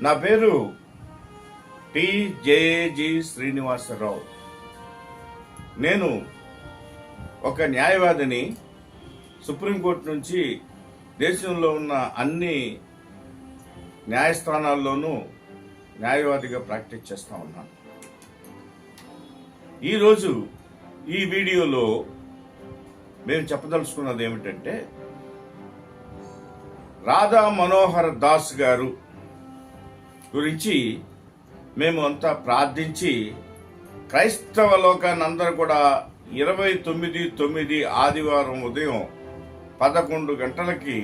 నా పేరు టి.జే.జి. శ్రీనివాసరావు. నేను ఒక న్యాయవాదిని. సుప్రీంకోర్టు నుంచి దేశంలో ఉన్న అన్ని న్యాయస్థానాల్లోనూ న్యాయవాదిగా ప్రాక్టీస్ చేస్తూ ఉన్నాను. ఈరోజు ఈ వీడియోలో మేము చెప్పదలుచుకున్నది ఏమిటంటే, రాధా మనోహర్ దాస్ గారు గురించి మేము అంతా ప్రార్థించి క్రైస్తవ లోకాన్ని అందరూ కూడా 29/9 ఆదివారం ఉదయం 11 గంటలకి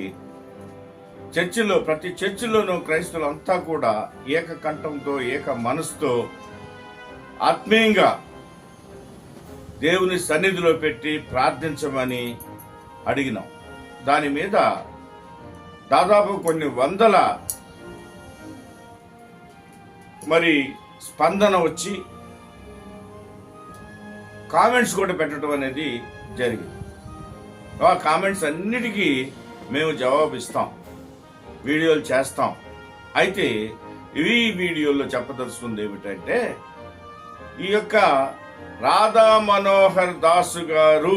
చర్చిలో, ప్రతి చర్చిలోనూ క్రైస్తవులంతా కూడా ఏకకంఠంతో ఏక మనసుతో ఆత్మీయంగా దేవుని సన్నిధిలో పెట్టి ప్రార్థించమని అడిగినాం. దాని మీద దాదాపు కొన్ని వందల స్పందన వచ్చి కామెంట్స్ కూడా పెట్టడం అనేది జరిగింది. ఆ కామెంట్స్ అన్నిటికీ మేము జవాబు ఇస్తాం, వీడియోలు చేస్తాం. అయితే ఈ వీడియోలో చెప్పదలుచుకుంది ఏమిటంటే, ఈ యొక్క రాధా మనోహర్ దాస్ గారు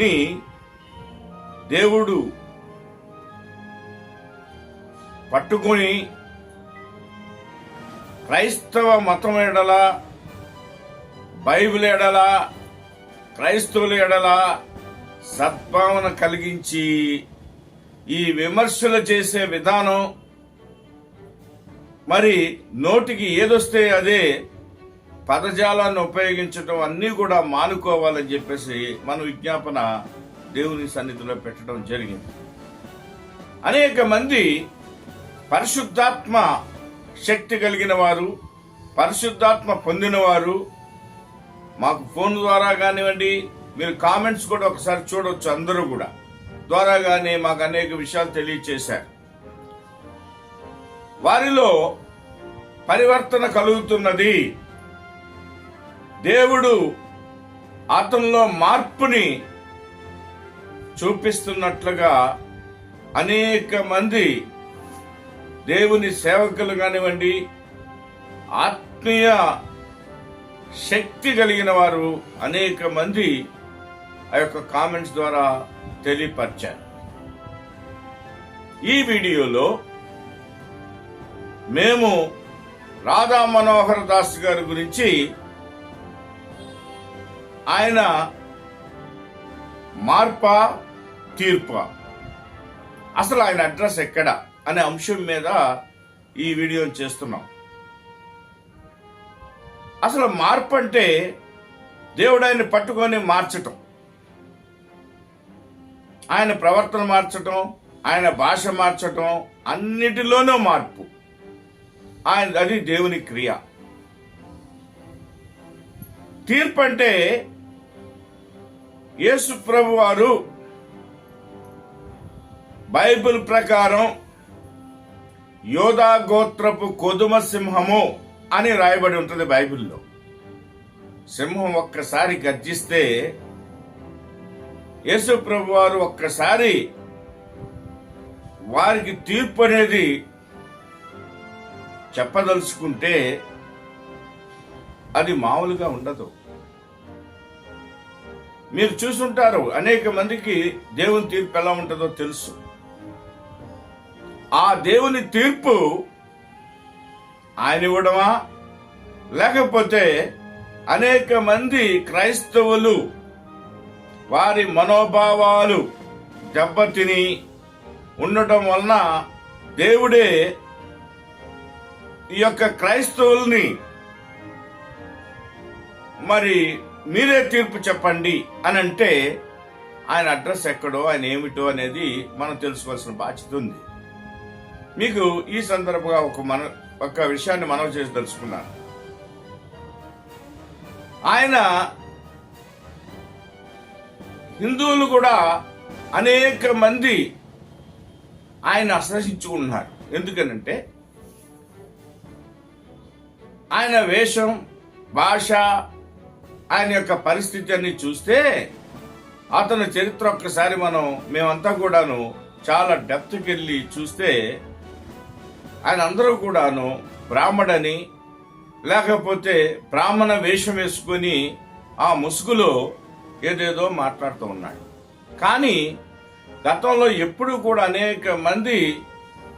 ని దేవుడు పట్టుకుని క్రైస్తవ మతం ఎడల, బైబిల్ ఎడల, క్రైస్తవుల ఎడల సద్భావన కలిగించి ఈ విమర్శలు చేసే విధానం, నోటికి ఏదొస్తే అదే పదజాలాన్ని ఉపయోగించడం అన్నీ కూడా మానుకోవాలని చెప్పేసి మన విజ్ఞాపన దేవుని సన్నిధిలో పెట్టడం జరిగింది. అనేక మంది పరిశుద్ధాత్మ శక్తి కలిగిన వారు, పరిశుద్ధాత్మ పొందినవారు మాకు ఫోన్ ద్వారా కానివ్వండి, మీరు కామెంట్స్ కూడా ఒకసారి చూడవచ్చు, అందరూ కూడా ద్వారాగానే మాకు అనేక విషయాలు తెలియచేశారు. వారిలో పరివర్తన కలుగుతున్నది. దేవుడు అతనిలో మార్పుని చూపిస్తున్నట్లుగా అనేక మంది దేవుని సేవకులు కానివ్వండి, ఆత్మీయ శక్తి కలిగిన వారు అనేక మంది ఆ యొక్క కామెంట్స్ ద్వారా తెలియపరిచారు. ఈ వీడియోలో మేము రాధా మనోహర్ దాస్ గారి గురించి, ఆయన మార్పా తీర్పా, అసలు ఆయన అడ్రస్ ఎక్కడ అనే అంశం మీద ఈ వీడియోని చేస్తున్నాం. అసలు మార్పు అంటే దేవుడు ఆయన్ని పట్టుకొని మార్చటం, ఆయన ప్రవర్తన మార్చటం, ఆయన భాష మార్చటం, అన్నిటిలోనూ మార్పు. అది దేవుని క్రియ. తీర్పు అంటే యేసు ప్రభు వారు బైబిల్ ప్రకారం యోధా గోత్రపు కొదుమ సింహము అని రాయబడి ఉంటుంది బైబిల్లో. సింహం ఒక్కసారి గర్జిస్తే యేసు ప్రభు వారు ఒక్కసారి వారికి తీర్పు అనేది చెప్పదలుచుకుంటే అది మామూలుగా ఉండదు. మీరు చూసుంటారు, అనేక మందికి దేవుని తీర్పు ఎలా ఉంటుందో తెలుసు. ఆ దేవుని తీర్పు ఆయన ఇవ్వడమా, లేకపోతే అనేక మంది క్రైస్తవులు వారి మనోభావాలు దెబ్బతిని ఉండటం వలన దేవుడే ఈ యొక్క క్రైస్తవుల్ని మీరే తీర్పు చెప్పండి అని అంటే, ఆయన అడ్రస్ ఎక్కడో, ఆయన ఏమిటో అనేది మనం తెలుసుకోవాల్సిన బాధ్యత ఉంది. మీకు ఈ సందర్భంగా ఒక విషయాన్ని మనవి చేసి తెలుసుకున్నాను. ఆయన హిందువులు కూడా అనేక మంది ఆయన అసహించుకుంటున్నారు. ఎందుకనంటే ఆయన వేషం, భాష, ఆయన యొక్క పరిస్థితి అన్ని చూస్తే అతని చరిత్ర ఒక్కసారి మేమంతా కూడాను చాలా డెప్త్కి వెళ్ళి చూస్తే ఆయన అందరూ కూడాను బ్రాహ్మడని లేకపోతే బ్రాహ్మణ వేషం వేసుకొని ఆ ముసుగులో ఏదేదో మాట్లాడుతూ ఉన్నాడు. కానీ గతంలో ఎప్పుడు కూడా అనేక మంది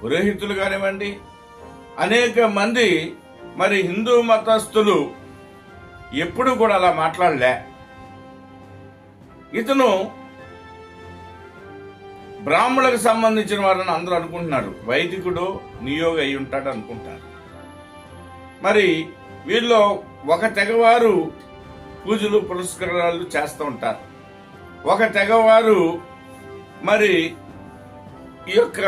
పురోహితులు కానివ్వండి, అనేక మంది మరి హిందూ మతస్థులు ఎప్పుడు కూడా అలా మాట్లాడలే. ఇతను బ్రాహ్మణులకు సంబంధించిన వారని అందరూ అనుకుంటున్నారు. వైదికుడు నియోగ అయి ఉంటాడు అనుకుంటారు. మరి వీళ్ళు ఒక తెగవారు పూజలు పురస్కారాలు చేస్తూ ఉంటారు, ఒక తెగవారు మరి ఈ యొక్క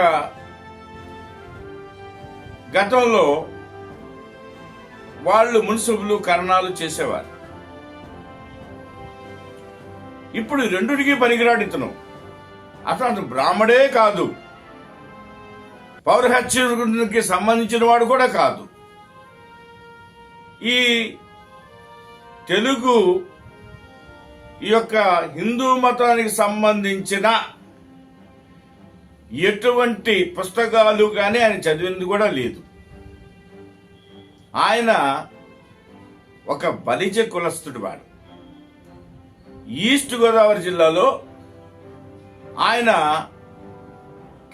గతంలో వాళ్ళు మున్సిపులు కరణాలు చేసేవారు. ఇప్పుడు రెండుకి పనికిరాడు ఇతను. అతను బ్రాహ్మడే కాదు, పౌరహత్యకి సంబంధించిన వాడు కూడా కాదు. ఈ తెలుగు ఈ యొక్క హిందూ మతానికి సంబంధించిన ఎటువంటి పుస్తకాలు కానీ ఆయన చదివింది కూడా లేదు. ఆయన ఒక బలిజ కులస్తుడు వాడు. ఈస్ట్ గోదావరి జిల్లాలో ఆయన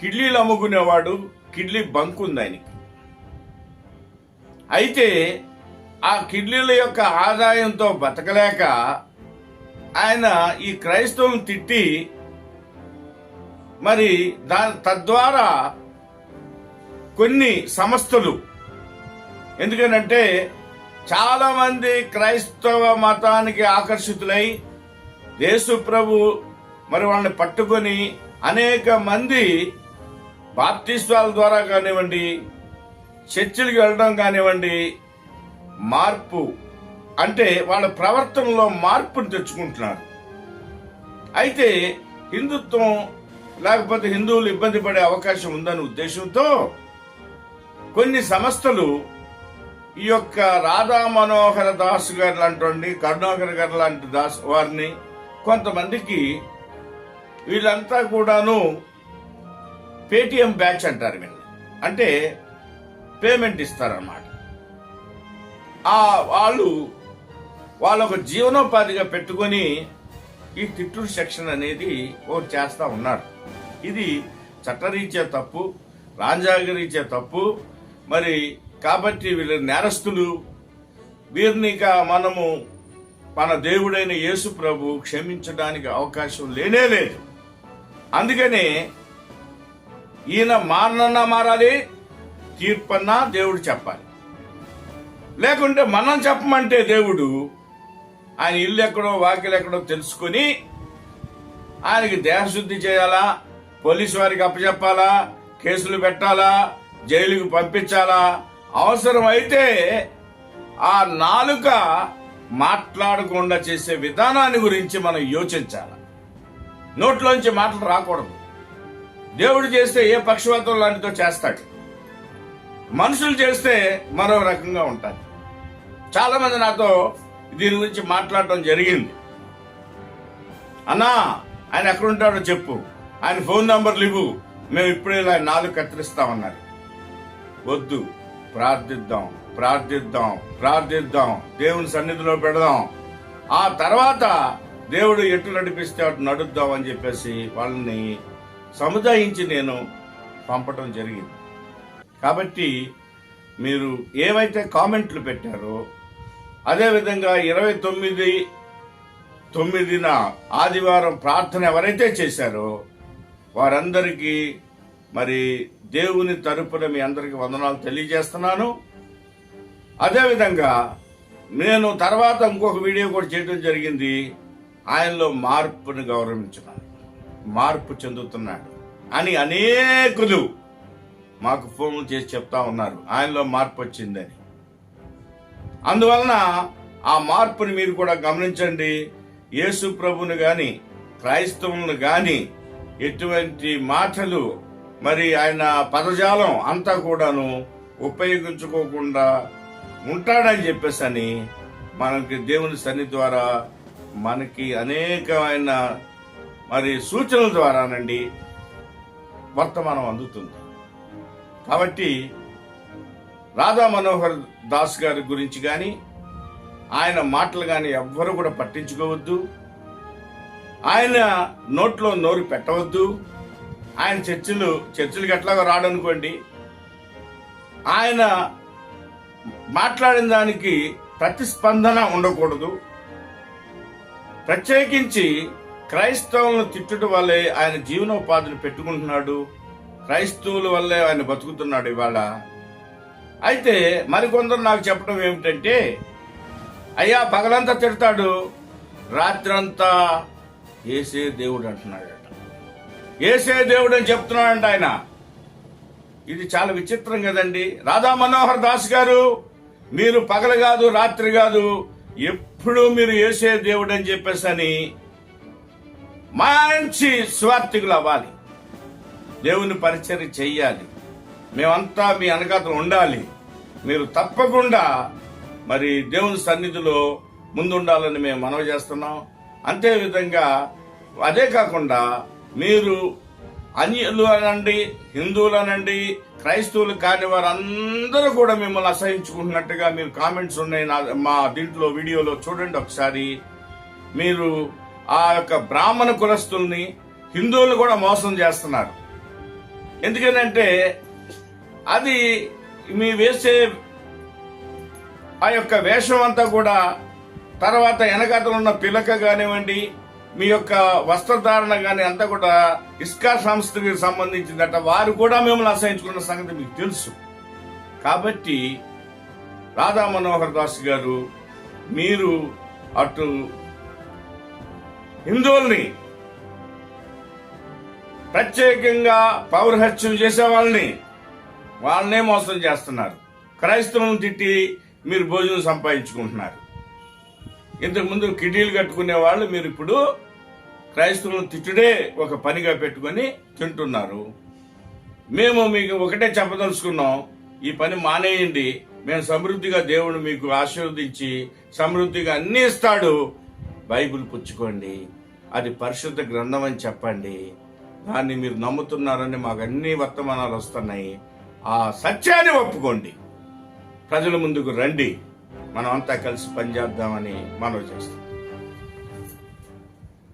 కిడ్లీలు అమ్ముకునేవాడు. కిడ్లీ బంక్ ఉంది ఆయనకి. అయితే ఆ కిడ్లీల యొక్క ఆదాయంతో బతకలేక ఆయన ఈ క్రైస్తవులను తిట్టి మరి తద్వారా కొన్ని సంస్థలు, ఎందుకనంటే చాలా మంది క్రైస్తవ మతానికి ఆకర్షితులై యేసు ప్రభు మరి వాళ్ళని పట్టుకొని అనేక మంది బాప్టిస్టుల ద్వారా కానివ్వండి, చర్చిలకు వెళ్ళడం కానివ్వండి, మార్పు అంటే వాళ్ళ ప్రవర్తనలో మార్పును తెచ్చుకుంటున్నారు. అయితే హిందుత్వం లేకపోతే హిందువులు ఇబ్బంది పడే అవకాశం ఉందనే ఉద్దేశంతో కొన్ని సంస్థలు ఈ యొక్క రాధా మనోహర దాస్ గారు లాంటి, కరుణాకర్ గారు లాంటి దాస్ వారిని కొంతమందికి వీళ్ళంతా కూడాను పేటిఎం బ్యాచ్ అంటారు. వీళ్ళు అంటే పేమెంట్ ఇస్తారన్నమాట. వాళ్ళొక జీవనోపాధిగా పెట్టుకొని ఈ తిట్టూరు సెక్షన్ అనేది ఓ చేస్తా ఉన్నారు. ఇది చట్టరీత్యా తప్పు, రాజ్యాంగరీత్యా తప్పు. మరి కాబట్టి వీళ్ళ నేరస్తులు. వీరిని మనము మన దేవుడైన యేసు ప్రభు క్షమించడానికి అవకాశం లేనే లేదు. అందుకనే ఈయన మారనన్నా మారాలి, తీర్పన్నా దేవుడు చెప్పాలి. లేకుంటే మనం చెప్పమంటే దేవుడు ఆయన ఇల్లు ఎక్కడో వాకిలు ఎక్కడో తెలుసుకుని ఆయనకి దేహశుద్ధి చేయాలా, పోలీసు వారికి అప్పచెప్పాలా, కేసులు పెట్టాలా, జైలుకు పంపించాలా, అవసరమైతే ఆ నాలుక మాట్లాడకుండా చేసే విధానాన్ని గురించి మనం యోచించాలి. నోట్లోంచి మాటలు రాకూడదు. దేవుడు చేస్తే ఏ పక్షవాతం లాంటిదో చేస్తాడు, మనుషులు చేస్తే మరో రకంగా ఉంటారు. చాలా మంది నాతో దీని గురించి మాట్లాడటం జరిగింది. అన్నా ఆయన ఎక్కడుంటాడో చెప్పు, ఆయన ఫోన్ నంబర్లు ఇవ్వు, మేము ఇప్పుడే ఇలా నాలుగు కత్తిరిస్తామన్నారు. వద్దు, ప్రార్థిద్దాం ప్రార్థిద్దాం ప్రార్థిద్దాం, దేవుని సన్నిధిలో పెడదాం, ఆ తర్వాత దేవుడు ఎటు నడిపిస్తే అటు నడుద్దాం అని చెప్పేసి వాళ్ళని సముదాయించి నేను పంపటం జరిగింది. కాబట్టి మీరు ఏవైతే కామెంట్లు పెట్టారో అదేవిధంగా 29/9 ఆదివారం ప్రార్థన ఎవరైతే చేశారో వారందరికీ మరి దేవుని తరపున మీ అందరికీ వందనాలు తెలియజేస్తున్నాను. అదేవిధంగా నేను తర్వాత ఇంకొక వీడియో కూడా చేయడం జరిగింది. ఆయనలో మార్పును గౌరవించున్నాను, మార్పు చెందుతున్నాడు అని అనేకులు మాకు ఫోన్లు చేసి చెప్తా ఉన్నారు, ఆయనలో మార్పు వచ్చిందని. అందువలన ఆ మార్పుని మీరు కూడా గమనించండి. యేసు ప్రభుని గాని క్రైస్తవులను గాని ఎటువంటి మాటలు మరి ఆయన పదజాలం అంతా కూడాను ఉపయోగించుకోకుండా ఉంటాడని చెప్పేసి అని మనకి దేవుని సన్నిధి ద్వారా మనకి అనేకమైన మరి సూచనల ద్వారానండి వర్తమానం అందుతుంది. కాబట్టి రాధా మనోహర్ దాస్ గారి గురించి కానీ ఆయన మాటలు కానీ ఎవ్వరూ కూడా పట్టించుకోవద్దు. ఆయన నోట్లో నోరు పెట్టవద్దు. ఆయన చర్చిలకు ఎట్లాగో రాడనుకోండి, ఆయన మాట్లాడిన దానికి ప్రతిస్పందన ఉండకూడదు. ప్రత్యేకించి క్రైస్తవులను తిట్టుట వల్లే ఆయన జీవనోపాధిని పెట్టుకుంటున్నాడు, క్రైస్తవుల వల్లే ఆయన బతుకుతున్నాడు ఇవాళ. అయితే మరికొందరు నాకు చెప్పడం ఏమిటంటే, అయ్యా పగలంతా తిడతాడు, రాత్రంతా ఏసే దేవుడు అంటున్నాడట. ఏసే దేవుడు అని చెప్తున్నాడంట ఆయన. ఇది చాలా విచిత్రం కదండి. రాధా మనోహర్ దాస్ గారు, మీరు పగలు కాదు రాత్రి కాదు, ఎప్పుడు మీరు ఏసే దేవుడు అని చెప్పేసని మంచి స్వార్థికులు అవ్వాలి, దేవుని పరిచర్య చెయ్యాలి. మేమంతా మీ వెనకాతలు ఉండాలి. మీరు తప్పకుండా మరి దేవుని సన్నిధిలో ముందుండాలని మేము మనవి చేస్తున్నాం. అంతే విధంగా అదే కాకుండా మీరు అన్యులు అనండి, హిందువులు అనండి, క్రైస్తవులు కాని వారందరూ కూడా మిమ్మల్ని అసహించుకుంటున్నట్టుగా మీరు కామెంట్స్ ఉన్నాయి మా దీంట్లో వీడియోలో చూడండి ఒకసారి. మీరు ఆ యొక్క బ్రాహ్మణ కులస్తుల్ని, హిందువులు కూడా మోసం చేస్తున్నారు. ఎందుకంటే అది మీ వేసే ఆ యొక్క వేషం అంతా కూడా తర్వాత వెనకాతలు ఉన్న పిలక కానివ్వండి, మీ యొక్క వస్త్రధారణ కానీ అంతా కూడా ఇస్కా సంస్థకి సంబంధించిందట. వారు కూడా మిమ్మల్ని అసహించుకున్న సంగతి మీకు తెలుసు. కాబట్టి రాధా మనోహర్ దాస్ గారు, మీరు అటు హిందువుల్ని, ప్రత్యేకంగా పౌరహత్యం చేసే వాళ్ళనే మోసం చేస్తున్నారు. క్రైస్తవులను తిట్టి మీరు భోజనం సంపాదించుకుంటున్నారు. ఇంతకుముందు కిటీలు కట్టుకునే వాళ్ళు మీరు ఇప్పుడు క్రైస్తవులను తిట్టుడే ఒక పనిగా పెట్టుకొని తింటున్నారు. మేము మీకు ఒకటే చెప్పదలుచుకున్నాం, ఈ పని మానేయండి. మేము సమృద్ధిగా దేవుడు మీకు ఆశీర్వదించి సమృద్ధిగా అన్ని ఇస్తాడు. బైబిల్ పుచ్చుకోండి, అది పరిశుద్ధ గ్రంథం అని చెప్పండి. దాన్ని మీరు నమ్ముతున్నారని మాకు అన్ని వర్తమానాలు వస్తున్నాయి. ఆ సత్యాన్ని ఒప్పుకోండి, ప్రజల ముందుకు రండి, మనం అంతా కలిసి పనిచేద్దామని మనవి చేస్తాం.